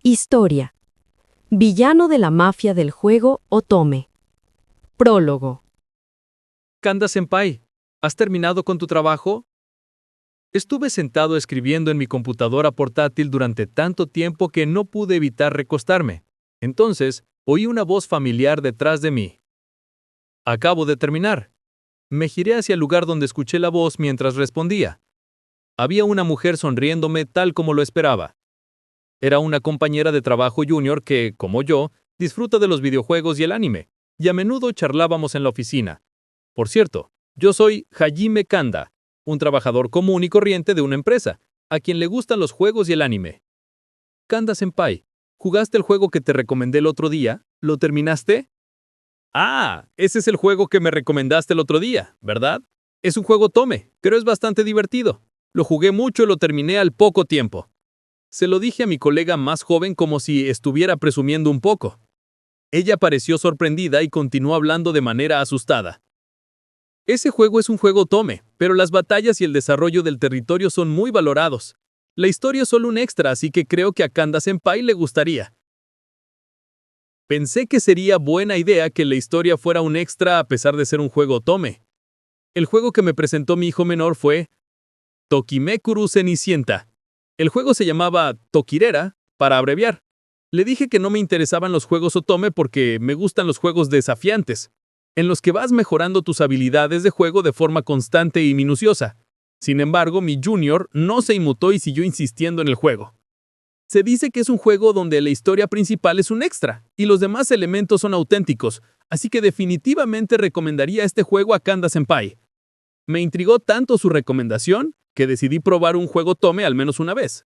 Historia. Villano de la mafia del juego Otome. Prólogo. Kanda-senpai, ¿has terminado con tu trabajo? Estuve sentado escribiendo en mi computadora portátil durante tanto tiempo que no pude evitar recostarme. Entonces, oí una voz familiar detrás de mí. Acabo de terminar. Me giré hacia el lugar donde escuché la voz mientras respondía. Había una mujer sonriéndome tal como lo esperaba. Era una compañera de trabajo junior que, como yo, disfruta de los videojuegos y el anime, y a menudo charlábamos en la oficina. Por cierto, yo soy Hajime Kanda, un trabajador común y corriente de una empresa, a quien le gustan los juegos y el anime. Kanda-senpai, ¿jugaste el juego que te recomendé el otro día? ¿Lo terminaste? Ah, ese es el juego que me recomendaste el otro día, ¿verdad? Es un juego Otome, pero es bastante divertido. Lo jugué mucho y lo terminé al poco tiempo. Se lo dije a mi colega más joven como si estuviera presumiendo un poco. Ella pareció sorprendida y continuó hablando de manera asustada. Ese juego es un juego Otome, pero las batallas y el desarrollo del territorio son muy valorados. La historia es solo un extra, así que creo que a Kanda-senpai le gustaría. Pensé que sería buena idea que la historia fuera un extra a pesar de ser un juego Otome. El juego que me presentó mi hijo menor fue Tokimekuru Cenicienta. El juego se llamaba Tokirera, para abreviar. Le dije que no me interesaban los juegos Otome porque me gustan los juegos desafiantes, en los que vas mejorando tus habilidades de juego de forma constante y minuciosa. Sin embargo, mi junior no se inmutó y siguió insistiendo en el juego. Se dice que es un juego donde la historia principal es un extra, y los demás elementos son auténticos, así que definitivamente recomendaría este juego a Kanda-senpai. Me intrigó tanto su recomendación, que decidí probar un juego Otome al menos una vez.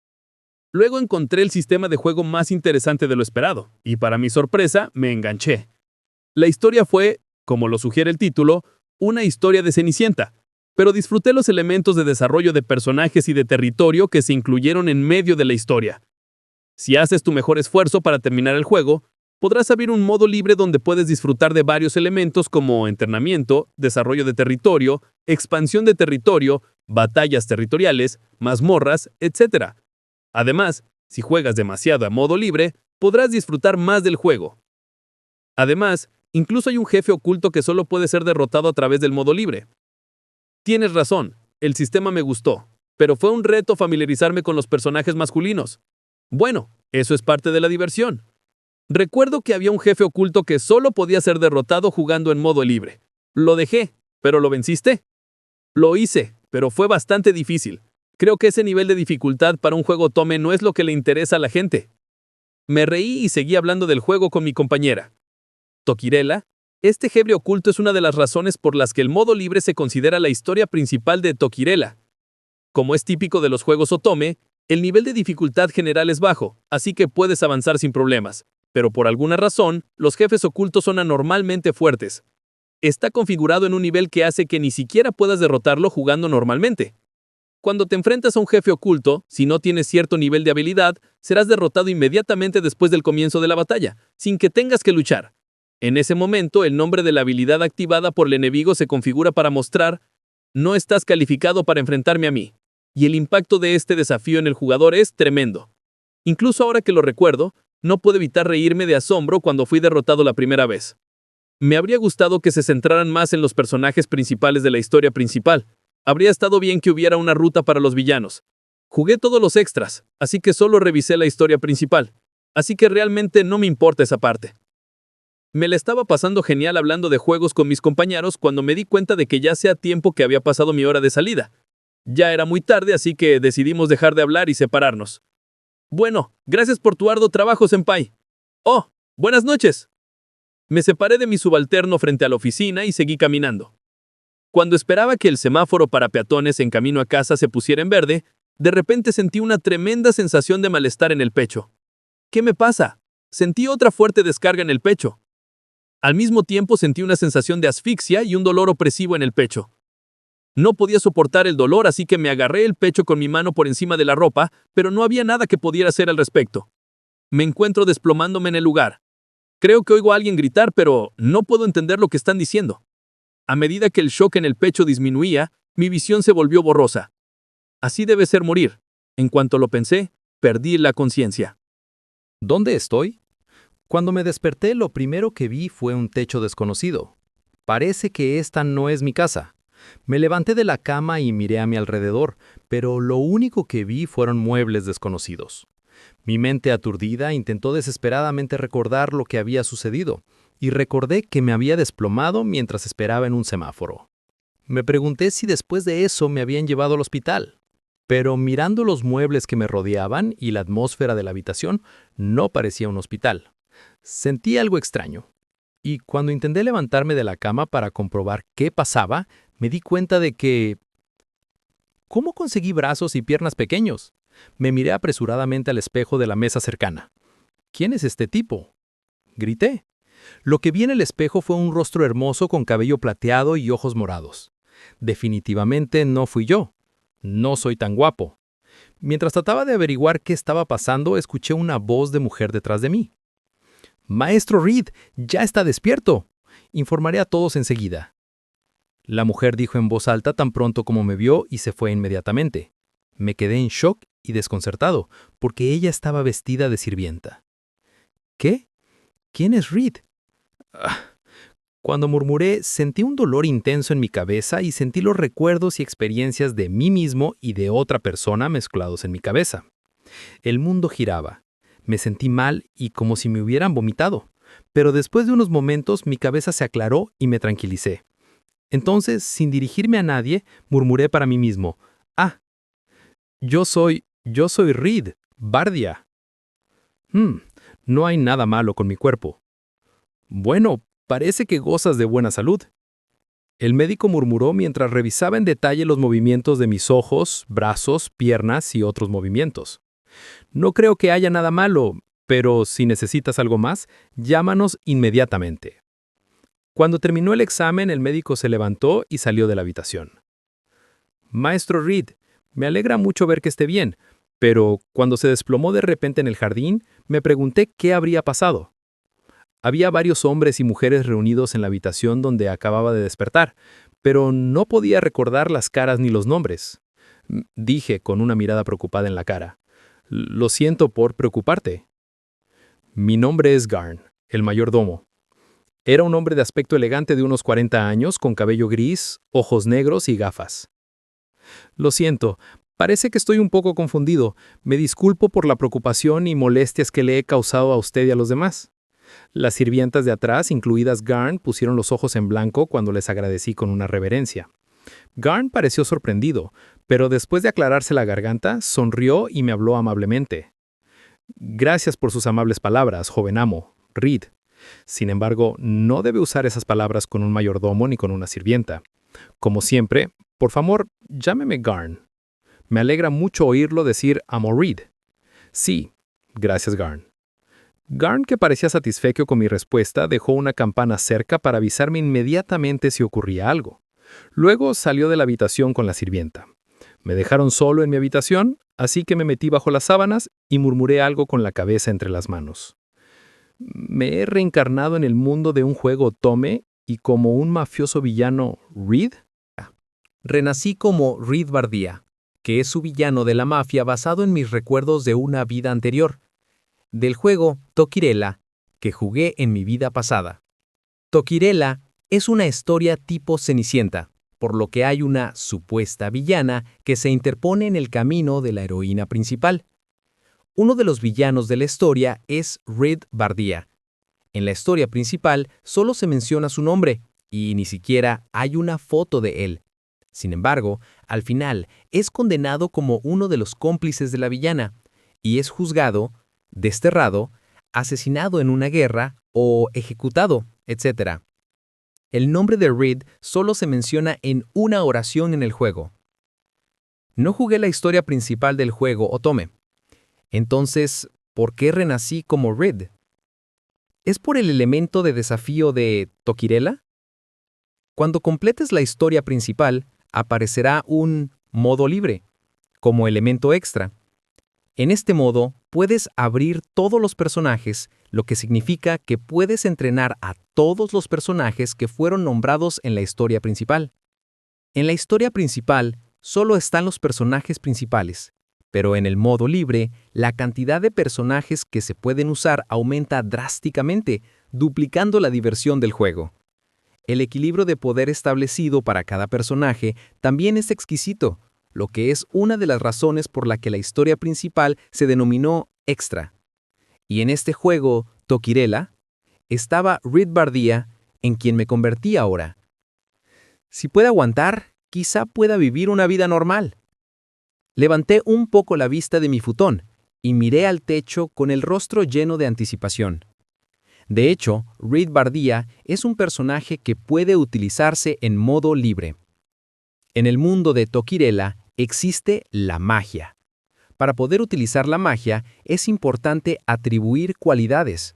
Luego encontré el sistema de juego más interesante de lo esperado, y para mi sorpresa, me enganché. La historia fue, como lo sugiere el título, una historia de Cenicienta, pero disfruté los elementos de desarrollo de personajes y de territorio que se incluyeron en medio de la historia. Si haces tu mejor esfuerzo para terminar el juego, podrás abrir un modo libre donde puedes disfrutar de varios elementos como entrenamiento, desarrollo de territorio, expansión de territorio, batallas territoriales, mazmorras, etc. Además, si juegas demasiado a modo libre, podrás disfrutar más del juego. Además, incluso hay un jefe oculto que solo puede ser derrotado a través del modo libre. Tienes razón, el sistema me gustó, pero fue un reto familiarizarme con los personajes masculinos. Bueno, eso es parte de la diversión. Recuerdo que había un jefe oculto que solo podía ser derrotado jugando en modo libre. Lo dejé, pero ¿lo venciste? Lo hice, pero fue bastante difícil. Creo que ese nivel de dificultad para un juego Otome no es lo que le interesa a la gente. Me reí y seguí hablando del juego con mi compañera. Tokirela, este jefe oculto es una de las razones por las que el modo libre se considera la historia principal de Tokirela. Como es típico de los juegos Otome, el nivel de dificultad general es bajo, así que puedes avanzar sin problemas. Pero por alguna razón, los jefes ocultos son anormalmente fuertes. Está configurado en un nivel que hace que ni siquiera puedas derrotarlo jugando normalmente. Cuando te enfrentas a un jefe oculto, si no tienes cierto nivel de habilidad, serás derrotado inmediatamente después del comienzo de la batalla, sin que tengas que luchar. En ese momento, el nombre de la habilidad activada por el enemigo se configura para mostrar: no estás calificado para enfrentarme a mí. Y el impacto de este desafío en el jugador es tremendo. Incluso ahora que lo recuerdo, no puedo evitar reírme de asombro cuando fui derrotado la primera vez. Me habría gustado que se centraran más en los personajes principales de la historia principal. Habría estado bien que hubiera una ruta para los villanos. Jugué todos los extras, así que solo revisé la historia principal. Así que realmente no me importa esa parte. Me la estaba pasando genial hablando de juegos con mis compañeros cuando me di cuenta de que ya hacía tiempo que había pasado mi hora de salida. Ya era muy tarde, así que decidimos dejar de hablar y separarnos. Bueno, gracias por tu arduo trabajo, senpai. Oh, buenas noches. Me separé de mi subalterno frente a la oficina y seguí caminando. Cuando esperaba que el semáforo para peatones en camino a casa se pusiera en verde, de repente sentí una tremenda sensación de malestar en el pecho. ¿Qué me pasa? Sentí otra fuerte descarga en el pecho. Al mismo tiempo sentí una sensación de asfixia y un dolor opresivo en el pecho. No podía soportar el dolor, así que me agarré el pecho con mi mano por encima de la ropa, pero no había nada que pudiera hacer al respecto. Me encuentro desplomándome en el lugar. Creo que oigo a alguien gritar, pero no puedo entender lo que están diciendo. A medida que el shock en el pecho disminuía, mi visión se volvió borrosa. Así debe ser morir. En cuanto lo pensé, perdí la conciencia. ¿Dónde estoy? Cuando me desperté, lo primero que vi fue un techo desconocido. Parece que esta no es mi casa. Me levanté de la cama y miré a mi alrededor, pero lo único que vi fueron muebles desconocidos. Mi mente aturdida intentó desesperadamente recordar lo que había sucedido, y recordé que me había desplomado mientras esperaba en un semáforo. Me pregunté si después de eso me habían llevado al hospital, pero mirando los muebles que me rodeaban y la atmósfera de la habitación, no parecía un hospital. Sentí algo extraño, y cuando intenté levantarme de la cama para comprobar qué pasaba, me di cuenta de que... ¿Cómo conseguí brazos y piernas pequeños? Me miré apresuradamente al espejo de la mesa cercana. ¿Quién es este tipo? Grité. Lo que vi en el espejo fue un rostro hermoso con cabello plateado y ojos morados. Definitivamente no fui yo. No soy tan guapo. Mientras trataba de averiguar qué estaba pasando, escuché una voz de mujer detrás de mí. «Maestro Reed, ya está despierto. Informaré a todos enseguida». La mujer dijo en voz alta tan pronto como me vio y se fue inmediatamente. Me quedé en shock y desconcertado, porque ella estaba vestida de sirvienta. ¿Qué? ¿Quién es Reed? Cuando murmuré, sentí un dolor intenso en mi cabeza y sentí los recuerdos y experiencias de mí mismo y de otra persona mezclados en mi cabeza. El mundo giraba. Me sentí mal y como si me hubieran vomitado. Pero después de unos momentos mi cabeza se aclaró y me tranquilicé. Entonces, sin dirigirme a nadie, murmuré para mí mismo. «Ah, yo soy Reed, Bardia». No hay nada malo con mi cuerpo. Bueno, parece que gozas de buena salud. El médico murmuró mientras revisaba en detalle los movimientos de mis ojos, brazos, piernas y otros movimientos. No creo que haya nada malo, pero si necesitas algo más, llámanos inmediatamente. Cuando terminó el examen, el médico se levantó y salió de la habitación. Maestro Reed, me alegra mucho ver que esté bien, pero cuando se desplomó de repente en el jardín, me pregunté qué habría pasado. Había varios hombres y mujeres reunidos en la habitación donde acababa de despertar, pero no podía recordar las caras ni los nombres. Dije con una mirada preocupada en la cara. Lo siento por preocuparte. Mi nombre es Garn, el mayordomo. Era un hombre de aspecto elegante de unos 40 años, con cabello gris, ojos negros y gafas. Lo siento, parece que estoy un poco confundido. Me disculpo por la preocupación y molestias que le he causado a usted y a los demás. Las sirvientas de atrás, incluidas Garn, pusieron los ojos en blanco cuando les agradecí con una reverencia. Garn pareció sorprendido, pero después de aclararse la garganta, sonrió y me habló amablemente. Gracias por sus amables palabras, joven amo, Reed. Sin embargo, no debe usar esas palabras con un mayordomo ni con una sirvienta. Como siempre, por favor, llámeme Garn. Me alegra mucho oírlo decir amo Reed. Sí, gracias Garn. Garn, que parecía satisfecho con mi respuesta, dejó una campana cerca para avisarme inmediatamente si ocurría algo. Luego salió de la habitación con la sirvienta. Me dejaron solo en mi habitación, así que me metí bajo las sábanas y murmuré algo con la cabeza entre las manos. ¿Me he reencarnado en el mundo de un juego otome y como un mafioso villano Reed? Renací como Reed Bardia, que es su villano de la mafia basado en mis recuerdos de una vida anterior, del juego Tokirela, que jugué en mi vida pasada. Tokirela es una historia tipo Cenicienta, por lo que hay una supuesta villana que se interpone en el camino de la heroína principal. Uno de los villanos de la historia es Reed Bardia. En la historia principal solo se menciona su nombre y ni siquiera hay una foto de él. Sin embargo, al final es condenado como uno de los cómplices de la villana y es juzgado, desterrado, asesinado en una guerra o ejecutado, etc. El nombre de Reed solo se menciona en una oración en el juego. No jugué la historia principal del juego Otome. Entonces, ¿por qué renací como Reed? ¿Es por el elemento de desafío de Tokirela? Cuando completes la historia principal, aparecerá un modo libre, como elemento extra. En este modo, puedes abrir todos los personajes, lo que significa que puedes entrenar a todos los personajes que fueron nombrados en la historia principal. En la historia principal, solo están los personajes principales, Pero en el modo libre, la cantidad de personajes que se pueden usar aumenta drásticamente, duplicando la diversión del juego. El equilibrio de poder establecido para cada personaje también es exquisito, lo que es una de las razones por la que la historia principal se denominó Extra. Y en este juego, Tokirela, estaba Reed Bardia, en quien me convertí ahora. Si puede aguantar, quizá pueda vivir una vida normal. Levanté un poco la vista de mi futón y miré al techo con el rostro lleno de anticipación. De hecho, Reed Bardia es un personaje que puede utilizarse en modo libre. En el mundo de Tokirela existe la magia. Para poder utilizar la magia es importante atribuir cualidades.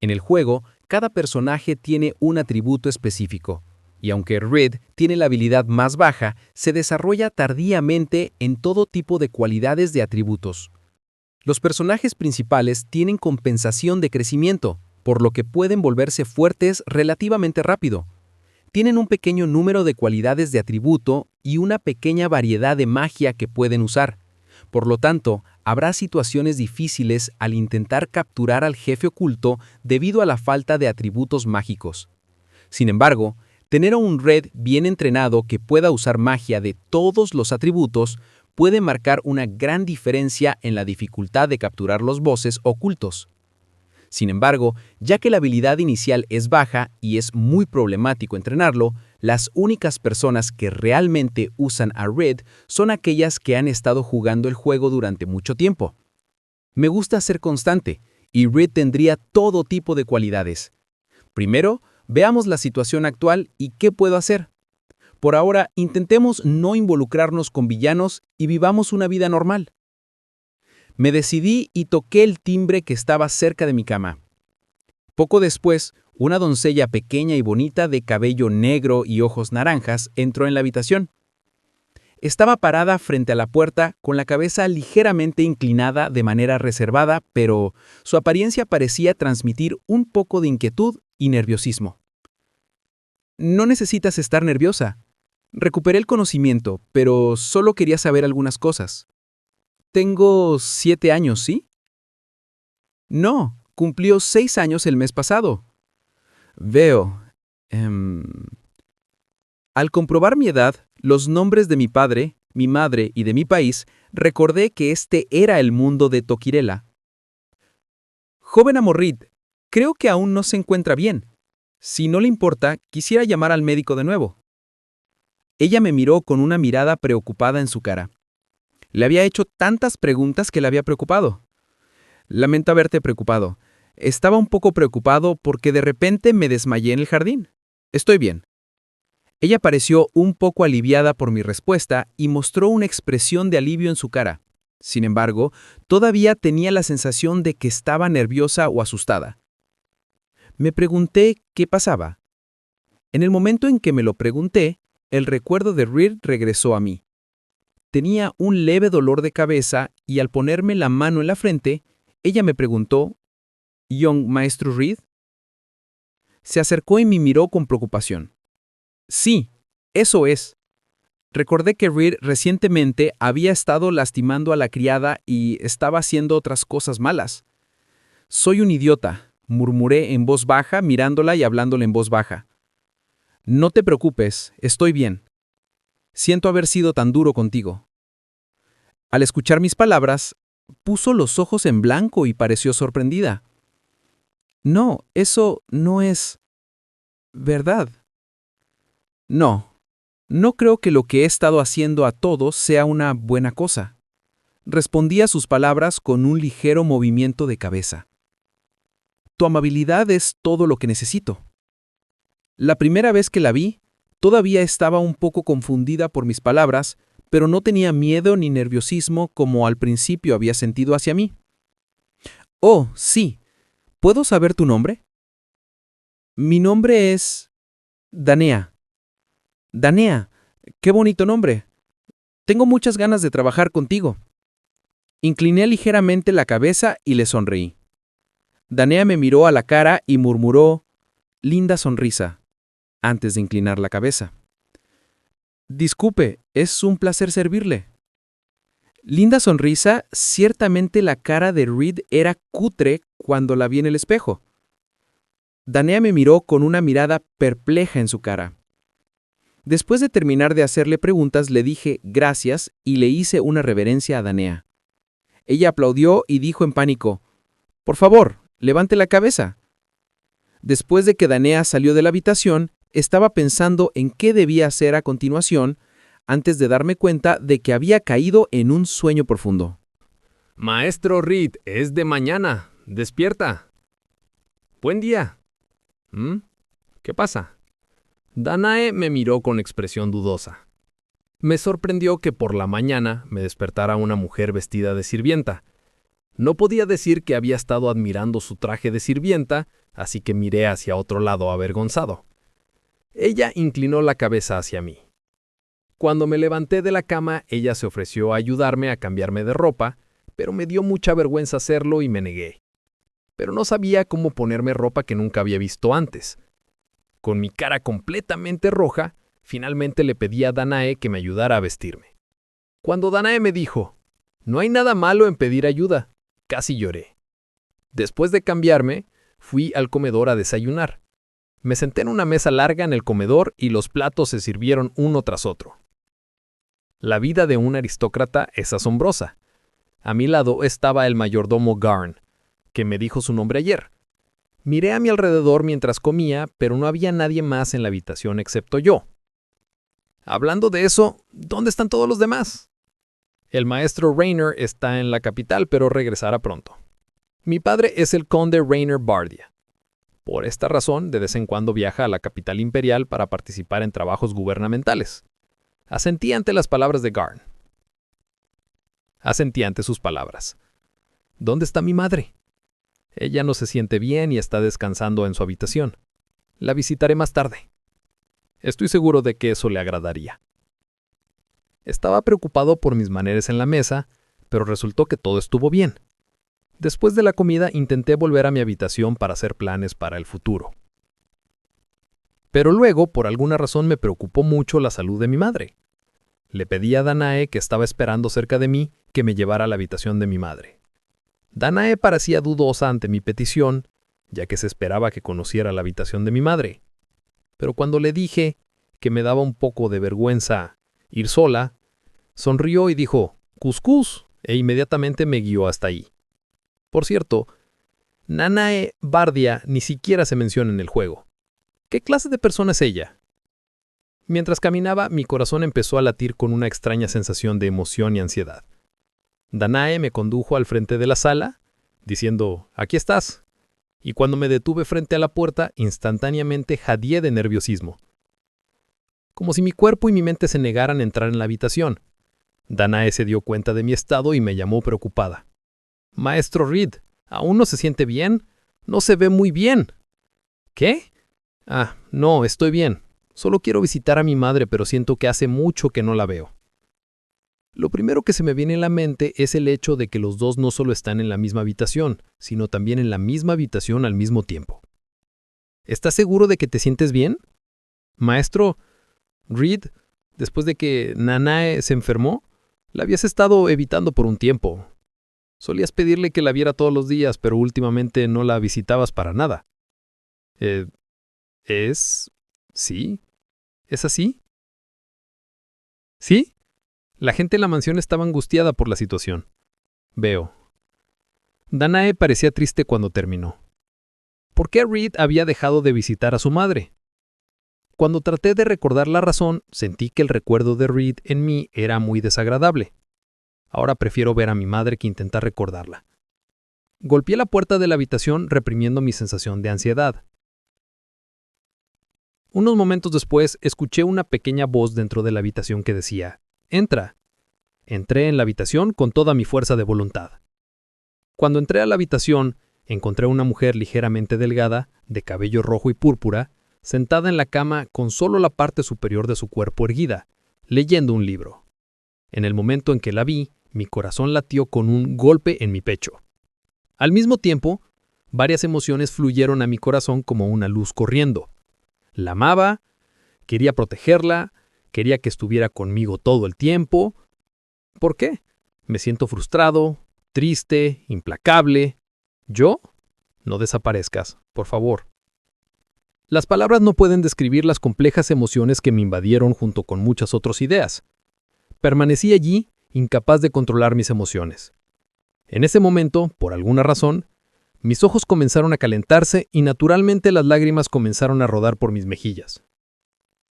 En el juego, cada personaje tiene un atributo específico, y aunque Reed tiene la habilidad más baja, se desarrolla tardíamente en todo tipo de cualidades de atributos. Los personajes principales tienen compensación de crecimiento, por lo que pueden volverse fuertes relativamente rápido. Tienen un pequeño número de cualidades de atributo y una pequeña variedad de magia que pueden usar. Por lo tanto, habrá situaciones difíciles al intentar capturar al jefe oculto debido a la falta de atributos mágicos. Sin embargo, tener a un Reed bien entrenado que pueda usar magia de todos los atributos puede marcar una gran diferencia en la dificultad de capturar los bosses ocultos. Sin embargo, ya que la habilidad inicial es baja y es muy problemático entrenarlo, las únicas personas que realmente usan a Reed son aquellas que han estado jugando el juego durante mucho tiempo. Me gusta ser constante, y Reed tendría todo tipo de cualidades. Primero, veamos la situación actual y qué puedo hacer. Por ahora, intentemos no involucrarnos con villanos y vivamos una vida normal. Me decidí y toqué el timbre que estaba cerca de mi cama. Poco después, una doncella pequeña y bonita de cabello negro y ojos naranjas entró en la habitación. Estaba parada frente a la puerta con la cabeza ligeramente inclinada de manera reservada, pero su apariencia parecía transmitir un poco de inquietud y nerviosismo. No necesitas estar nerviosa. Recuperé el conocimiento, pero solo quería saber algunas cosas. Tengo 7 años, ¿sí? No, cumplió 6 años el mes pasado. Veo. Al comprobar mi edad, los nombres de mi padre, mi madre y de mi país, recordé que este era el mundo de Tokirela. Joven Amorrid, creo que aún no se encuentra bien. Si no le importa, quisiera llamar al médico de nuevo. Ella me miró con una mirada preocupada en su cara. Le había hecho tantas preguntas que le había preocupado. Lamento haberte preocupado. Estaba un poco preocupado porque de repente me desmayé en el jardín. Estoy bien. Ella pareció un poco aliviada por mi respuesta y mostró una expresión de alivio en su cara. Sin embargo, todavía tenía la sensación de que estaba nerviosa o asustada. Me pregunté qué pasaba. En el momento en que me lo pregunté, el recuerdo de Reed regresó a mí. Tenía un leve dolor de cabeza y al ponerme la mano en la frente, ella me preguntó, «¿Young Maestro Reed?» Se acercó y me miró con preocupación. Sí, eso es. Recordé que Reed recientemente había estado lastimando a la criada y estaba haciendo otras cosas malas. Soy un idiota, murmuré en voz baja, mirándola y hablándole en voz baja. No te preocupes, estoy bien. Siento haber sido tan duro contigo. Al escuchar mis palabras, puso los ojos en blanco y pareció sorprendida. No, eso no es verdad. No creo que lo que he estado haciendo a todos sea una buena cosa. Respondí a sus palabras con un ligero movimiento de cabeza. Tu amabilidad es todo lo que necesito. La primera vez que la vi, todavía estaba un poco confundida por mis palabras, pero no tenía miedo ni nerviosismo como al principio había sentido hacia mí. Oh, sí. ¿Puedo saber tu nombre? Mi nombre es Danea. Danea, qué bonito nombre. Tengo muchas ganas de trabajar contigo. Incliné ligeramente la cabeza y le sonreí. Danea me miró a la cara y murmuró, «Linda sonrisa», antes de inclinar la cabeza. Disculpe, es un placer servirle. Linda sonrisa, ciertamente la cara de Reed era cutre cuando la vi en el espejo. Danea me miró con una mirada perpleja en su cara. Después de terminar de hacerle preguntas, le dije gracias y le hice una reverencia a Danea. Ella aplaudió y dijo en pánico, «Por favor, levante la cabeza». Después de que Danea salió de la habitación, estaba pensando en qué debía hacer a continuación antes de darme cuenta de que había caído en un sueño profundo. Maestro Reed, es de mañana. Despierta. Buen día. ¿Qué pasa? Danae me miró con expresión dudosa. Me sorprendió que por la mañana me despertara una mujer vestida de sirvienta. No podía decir que había estado admirando su traje de sirvienta, así que miré hacia otro lado avergonzado. Ella inclinó la cabeza hacia mí. Cuando me levanté de la cama, ella se ofreció a ayudarme a cambiarme de ropa, pero me dio mucha vergüenza hacerlo y me negué. Pero no sabía cómo ponerme ropa que nunca había visto antes. Con mi cara completamente roja, finalmente le pedí a Danae que me ayudara a vestirme. Cuando Danae me dijo, «No hay nada malo en pedir ayuda», casi lloré. Después de cambiarme, fui al comedor a desayunar. Me senté en una mesa larga en el comedor y los platos se sirvieron uno tras otro. La vida de un aristócrata es asombrosa. A mi lado estaba el mayordomo Garn, que me dijo su nombre ayer. Miré a mi alrededor mientras comía, pero no había nadie más en la habitación excepto yo. Hablando de eso, ¿dónde están todos los demás? El maestro Rainer está en la capital, pero regresará pronto. Mi padre es el conde Rainer Bardia. Por esta razón, de vez en cuando viaja a la capital imperial para participar en trabajos gubernamentales. Asentí ante las palabras de Garn. Asentí ante sus palabras. ¿Dónde está mi madre? Ella no se siente bien y está descansando en su habitación. La visitaré más tarde. Estoy seguro de que eso le agradaría. Estaba preocupado por mis maneras en la mesa, pero resultó que todo estuvo bien. Después de la comida intenté volver a mi habitación para hacer planes para el futuro. Pero luego, por alguna razón, me preocupó mucho la salud de mi madre. Le pedí a Danae, que estaba esperando cerca de mí, que me llevara a la habitación de mi madre. Danae parecía dudosa ante mi petición, ya que se esperaba que conociera la habitación de mi madre. Pero cuando le dije que me daba un poco de vergüenza ir sola, sonrió y dijo, «Cuscús», e inmediatamente me guió hasta ahí. Por cierto, Danae Bardia ni siquiera se menciona en el juego. ¿Qué clase de persona es ella? Mientras caminaba, mi corazón empezó a latir con una extraña sensación de emoción y ansiedad. Danae me condujo al frente de la sala, diciendo, «Aquí estás». Y cuando me detuve frente a la puerta, instantáneamente jadeé de nerviosismo. Como si mi cuerpo y mi mente se negaran a entrar en la habitación. Danae se dio cuenta de mi estado y me llamó preocupada. «Maestro Reed, ¿aún no se siente bien? No se ve muy bien». «¿Qué? No, estoy bien. Solo quiero visitar a mi madre, pero siento que hace mucho que no la veo». Lo primero que se me viene a la mente es el hecho de que los dos no solo están en la misma habitación, sino también en la misma habitación al mismo tiempo. ¿Estás seguro de que te sientes bien? Maestro Reed, después de que Danae se enfermó, la habías estado evitando por un tiempo. Solías pedirle que la viera todos los días, pero últimamente no la visitabas para nada. ¿Sí? ¿Es así? ¿Sí? La gente en la mansión estaba angustiada por la situación. Veo. Danae parecía triste cuando terminó. ¿Por qué Reed había dejado de visitar a su madre? Cuando traté de recordar la razón, sentí que el recuerdo de Reed en mí era muy desagradable. Ahora prefiero ver a mi madre que intentar recordarla. Golpeé la puerta de la habitación reprimiendo mi sensación de ansiedad. Unos momentos después, escuché una pequeña voz dentro de la habitación que decía, «Entra». Entré en la habitación con toda mi fuerza de voluntad. Cuando entré a la habitación, encontré a una mujer ligeramente delgada, de cabello rojo y púrpura, sentada en la cama con solo la parte superior de su cuerpo erguida, leyendo un libro. En el momento en que la vi, mi corazón latió con un golpe en mi pecho. Al mismo tiempo, varias emociones fluyeron a mi corazón como una luz corriendo. La amaba, quería protegerla, quería que estuviera conmigo todo el tiempo. ¿Por qué? Me siento frustrado, triste, implacable. ¿Yo? No desaparezcas, por favor. Las palabras no pueden describir las complejas emociones que me invadieron junto con muchas otras ideas. Permanecí allí, incapaz de controlar mis emociones. En ese momento, por alguna razón, mis ojos comenzaron a calentarse y naturalmente las lágrimas comenzaron a rodar por mis mejillas.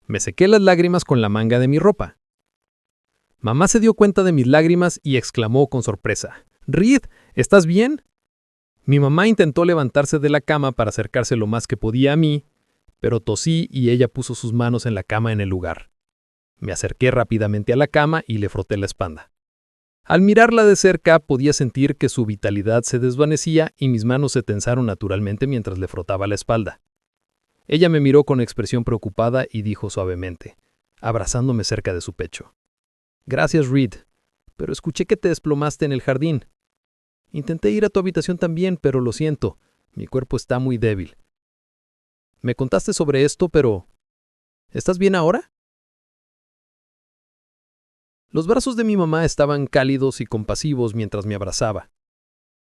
Me sequé las lágrimas con la manga de mi ropa. Mamá se dio cuenta de mis lágrimas y exclamó con sorpresa: «Reed, ¿estás bien?». Mi mamá intentó levantarse de la cama para acercarse lo más que podía a mí, pero tosí y ella puso sus manos en la cama en el lugar. Me acerqué rápidamente a la cama y le froté la espalda. Al mirarla de cerca podía sentir que su vitalidad se desvanecía y mis manos se tensaron naturalmente mientras le frotaba la espalda. Ella me miró con expresión preocupada y dijo suavemente, abrazándome cerca de su pecho: «Gracias, Reed, pero escuché que te desplomaste en el jardín. Intenté ir a tu habitación también, pero lo siento, mi cuerpo está muy débil. Me contaste sobre esto, pero ¿estás bien ahora?». Los brazos de mi mamá estaban cálidos y compasivos mientras me abrazaba.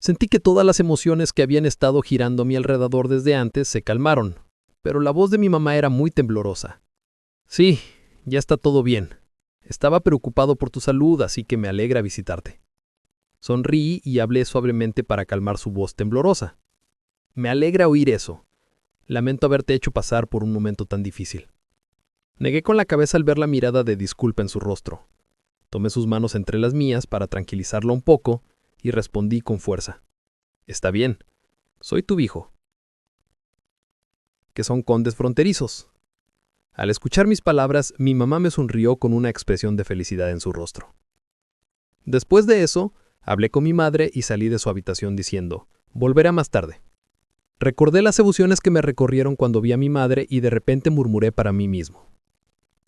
Sentí que todas las emociones que habían estado girando a mi alrededor desde antes se calmaron, pero la voz de mi mamá era muy temblorosa. «Sí, ya está todo bien. Estaba preocupado por tu salud, así que me alegra visitarte». Sonreí y hablé suavemente para calmar su voz temblorosa. «Me alegra oír eso. Lamento haberte hecho pasar por un momento tan difícil». Negué con la cabeza al ver la mirada de disculpa en su rostro. Tomé sus manos entre las mías para tranquilizarlo un poco y respondí con fuerza: «Está bien, soy tu hijo». «Que son condes fronterizos». Al escuchar mis palabras, mi mamá me sonrió con una expresión de felicidad en su rostro. Después de eso, hablé con mi madre y salí de su habitación diciendo: «Volveré más tarde». Recordé las emociones que me recorrieron cuando vi a mi madre y de repente murmuré para mí mismo.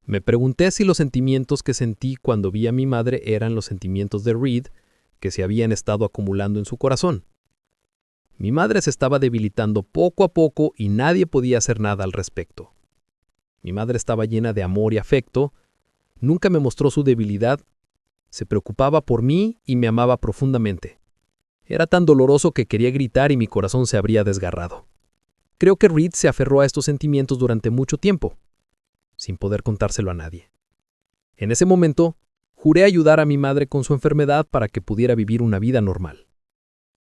Me pregunté si los sentimientos que sentí cuando vi a mi madre eran los sentimientos de Reed que se habían estado acumulando en su corazón. Mi madre se estaba debilitando poco a poco y nadie podía hacer nada al respecto. Mi madre estaba llena de amor y afecto, nunca me mostró su debilidad, se preocupaba por mí y me amaba profundamente. Era tan doloroso que quería gritar y mi corazón se habría desgarrado. Creo que Reed se aferró a estos sentimientos durante mucho tiempo, sin poder contárselo a nadie. En ese momento, juré ayudar a mi madre con su enfermedad para que pudiera vivir una vida normal.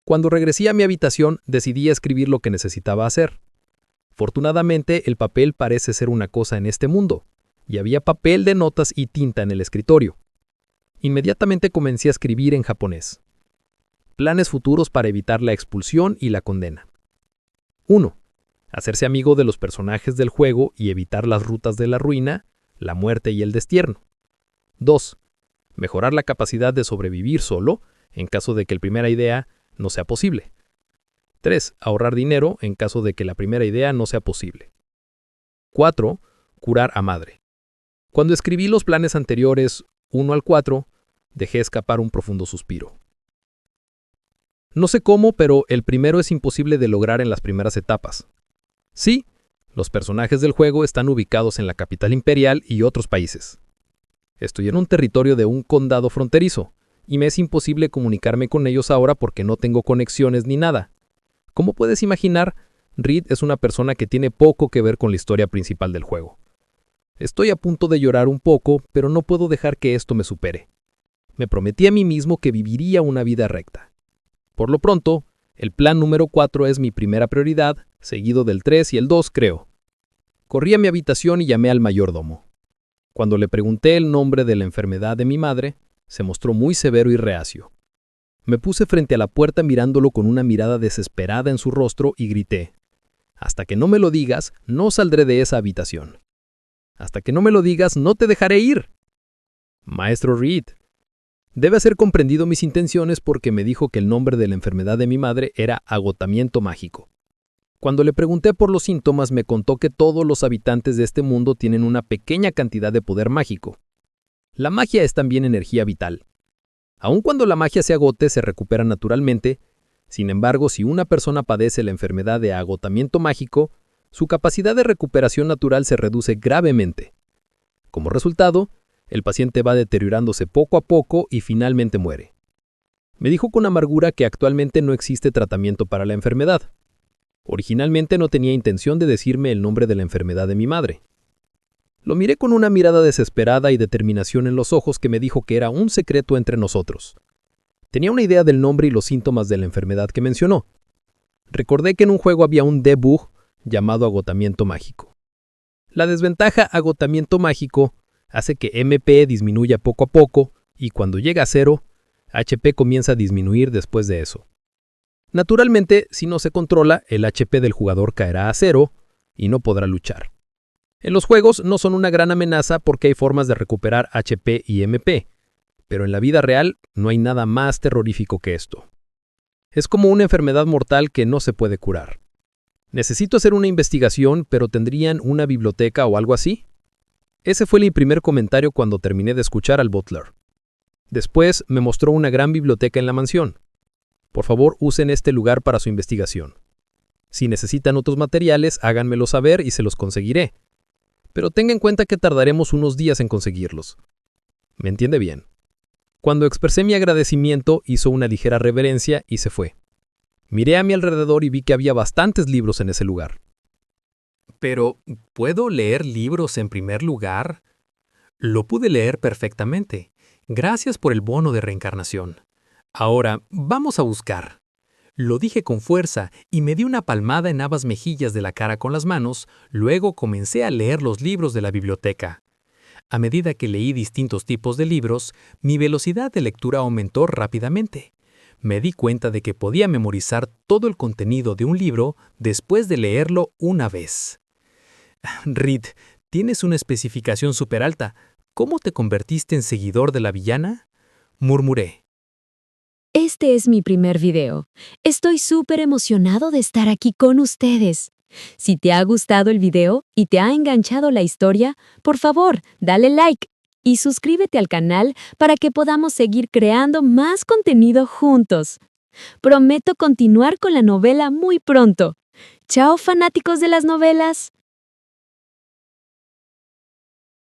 Cuando regresé a mi habitación, decidí escribir lo que necesitaba hacer. Fortunadamente, el papel parece ser una cosa en este mundo, y había papel de notas y tinta en el escritorio. Inmediatamente comencé a escribir en japonés. Planes futuros para evitar la expulsión y la condena. 1. Hacerse amigo de los personajes del juego y evitar las rutas de la ruina, la muerte y el destierro. 2. Mejorar la capacidad de sobrevivir solo, en caso de que la primera idea no sea posible. 3. Ahorrar dinero en caso de que la primera idea no sea posible. 4. Curar a madre. Cuando escribí los planes anteriores, 1 al 4, dejé escapar un profundo suspiro. No sé cómo, pero el primero es imposible de lograr en las primeras etapas. Sí, los personajes del juego están ubicados en la capital imperial y otros países. Estoy en un territorio de un condado fronterizo, y me es imposible comunicarme con ellos ahora porque no tengo conexiones ni nada. Como puedes imaginar, Reed es una persona que tiene poco que ver con la historia principal del juego. Estoy a punto de llorar un poco, pero no puedo dejar que esto me supere. Me prometí a mí mismo que viviría una vida recta. Por lo pronto, el plan número 4 es mi primera prioridad, seguido del 3 y el 2, creo. Corrí a mi habitación y llamé al mayordomo. Cuando le pregunté el nombre de la enfermedad de mi madre, se mostró muy severo y reacio. Me puse frente a la puerta mirándolo con una mirada desesperada en su rostro y grité: «Hasta que no me lo digas, no saldré de esa habitación. Hasta que no me lo digas, no te dejaré ir». Maestro Reed, debe haber comprendido mis intenciones porque me dijo que el nombre de la enfermedad de mi madre era agotamiento mágico. Cuando le pregunté por los síntomas, me contó que todos los habitantes de este mundo tienen una pequeña cantidad de poder mágico. La magia es también energía vital. Aun cuando la magia se agote, se recupera naturalmente. Sin embargo, si una persona padece la enfermedad de agotamiento mágico, su capacidad de recuperación natural se reduce gravemente. Como resultado, el paciente va deteriorándose poco a poco y finalmente muere. Me dijo con amargura que actualmente no existe tratamiento para la enfermedad. Originalmente no tenía intención de decirme el nombre de la enfermedad de mi madre. Lo miré con una mirada desesperada y determinación en los ojos que me dijo que era un secreto entre nosotros. Tenía una idea del nombre y los síntomas de la enfermedad que mencionó. Recordé que en un juego había un debug llamado agotamiento mágico. La desventaja agotamiento mágico hace que MP disminuya poco a poco y cuando llega a 0, HP comienza a disminuir después de eso. Naturalmente, si no se controla, el HP del jugador caerá a 0 y no podrá luchar. En los juegos no son una gran amenaza porque hay formas de recuperar HP y MP, pero en la vida real no hay nada más terrorífico que esto. Es como una enfermedad mortal que no se puede curar. Necesito hacer una investigación, pero ¿tendrían una biblioteca o algo así? Ese fue mi primer comentario cuando terminé de escuchar al butler. Después me mostró una gran biblioteca en la mansión. Por favor, usen este lugar para su investigación. Si necesitan otros materiales, háganmelo saber y se los conseguiré. Pero tenga en cuenta que tardaremos unos días en conseguirlos. ¿Me entiende bien? Cuando expresé mi agradecimiento, hizo una ligera reverencia y se fue. Miré a mi alrededor y vi que había bastantes libros en ese lugar. Pero, ¿puedo leer libros en primer lugar? Lo pude leer perfectamente. Gracias por el bono de reencarnación. Ahora, vamos a buscar. Lo dije con fuerza y me di una palmada en ambas mejillas de la cara con las manos, luego comencé a leer los libros de la biblioteca. A medida que leí distintos tipos de libros, mi velocidad de lectura aumentó rápidamente. Me di cuenta de que podía memorizar todo el contenido de un libro después de leerlo una vez. Reed, tienes una especificación súper alta. ¿Cómo te convertiste en seguidor de la villana? Murmuré. Este es mi primer video. Estoy súper emocionado de estar aquí con ustedes. Si te ha gustado el video y te ha enganchado la historia, por favor, dale like y suscríbete al canal para que podamos seguir creando más contenido juntos. Prometo continuar con la novela muy pronto. Chao, fanáticos de las novelas.